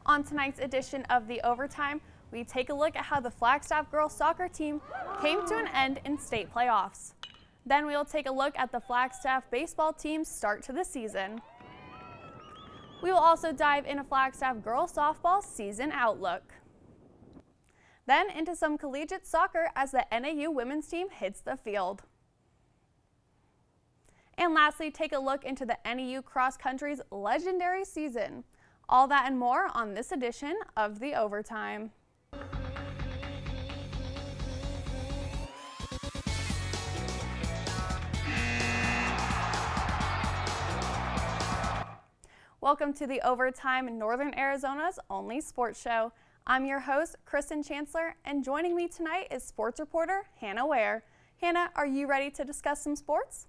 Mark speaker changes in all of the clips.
Speaker 1: On tonight's edition of The Overtime, we take a look at how the Flagstaff girls soccer team came to an end in state playoffs. Then we'll take a look at the Flagstaff baseball team's start to the season. We will also dive into Flagstaff girls softball season outlook. Then into some collegiate soccer as the NAU women's team hits the field. And lastly, take a look into the NAU cross country's legendary season. All that and more on this edition of The Overtime. Welcome to The Overtime, Northern Arizona's only sports show. I'm your host, Kristen Chancellor, and joining me tonight is sports reporter Hannah Ware. Hannah, are you ready to discuss some sports?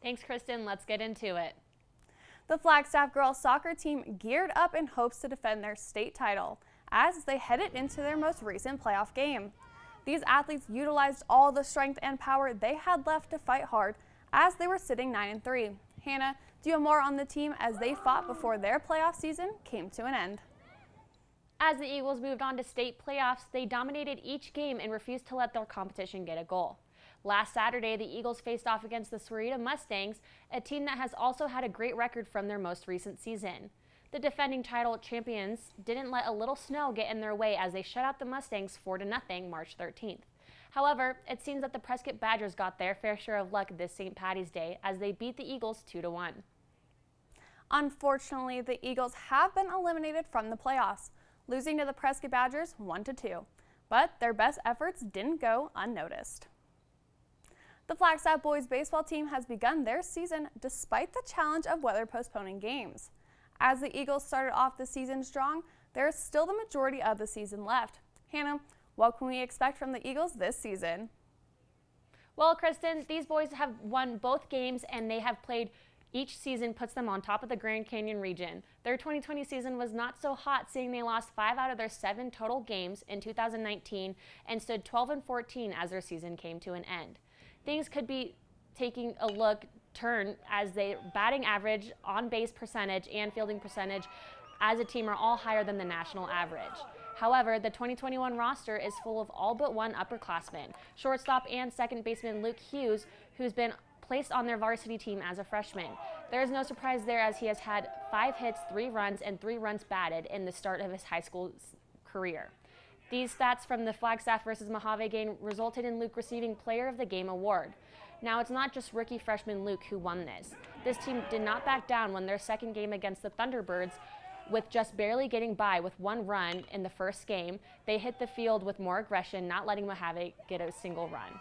Speaker 2: Thanks, Kristen. Let's get into it.
Speaker 1: The Flagstaff girls soccer team geared up in hopes to defend their state title as they headed into their most recent playoff game. These athletes utilized all the strength and power they had left to fight hard as they were sitting 9-3. Hannah, do you have more on the team as they fought before their playoff season came to an end?
Speaker 2: As the Eagles moved on to state playoffs, they dominated each game and refused to let their competition get a goal. Last Saturday, the Eagles faced off against the Sahuarita Mustangs, a team that has also had a great record from their most recent season. The defending title champions didn't let a little snow get in their way as they shut out the Mustangs 4-0 March 13th. However, it seems that the Prescott Badgers got their fair share of luck this St. Patties Day as they beat the Eagles 2-1.
Speaker 1: Unfortunately, the Eagles have been eliminated from the playoffs, losing to the Prescott Badgers 1-2, but their best efforts didn't go unnoticed. The Flagstaff boys baseball team has begun their season despite the challenge of weather postponing games. As the Eagles started off the season strong, there is still the majority of the season left. Hannah, what can we expect from the Eagles this season?
Speaker 2: Well, Kristen, these boys have won both games and they have played each season puts them on top of the Grand Canyon region. Their 2020 season was not so hot, seeing they lost 5 out of their 7 total games in 2019 and stood 12-14 as their season came to an end. Things could be taking a turn as their batting average, on-base percentage, and fielding percentage as a team are all higher than the national average. However, the 2021 roster is full of all but one upperclassman, shortstop and second baseman Luke Hughes, who's been placed on their varsity team as a freshman. There is no surprise there as he has had 5 hits, 3 runs, and 3 runs batted in the start of his high school career. These stats from the Flagstaff versus Mohave game resulted in Luke receiving Player of the Game award. Now, it's not just rookie freshman Luke who won this. This team did not back down when their second game against the Thunderbirds, with just barely getting by with 1 run in the first game, they hit the field with more aggression, not letting Mohave get a single run.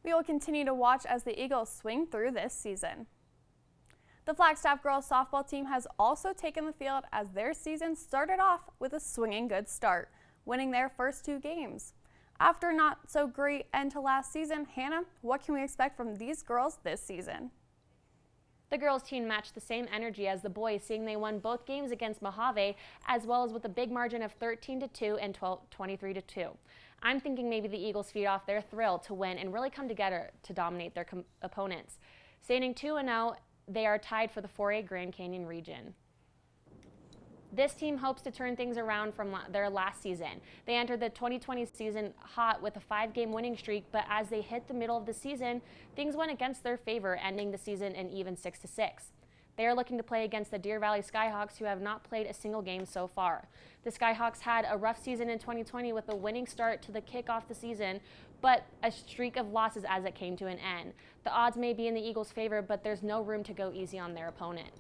Speaker 1: We will continue to watch as the Eagles swing through this season. The Flagstaff girls softball team has also taken the field as their season started off with a swinging good start, winning their first 2 games. After a not so great end to last season, Hannah, what can we expect from these girls this season?
Speaker 2: The girls team matched the same energy as the boys, seeing they won both games against Mohave, as well as with a big margin of 13-2 and 23-2. I'm thinking maybe the Eagles feed off their thrill to win and really come together to dominate their opponents. Standing 2-0, they are tied for the 4A Grand Canyon region. This team hopes to turn things around from their last season. They entered the 2020 season hot with a 5-game winning streak, but as they hit the middle of the season, things went against their favor, ending the season in even 6-6. They are looking to play against the Deer Valley Skyhawks, who have not played a single game so far. The Skyhawks had a rough season in 2020 with a winning start to the kickoff the season, but a streak of losses as it came to an end. The odds may be in the Eagles' favor, but there's no room to go easy on their opponent.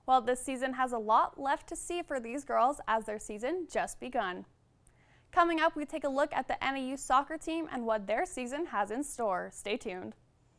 Speaker 1: Well, this season has a lot left to see for these girls as their season just begun. Coming up, we take a look at the NAU soccer team and what their season has in store. Stay tuned.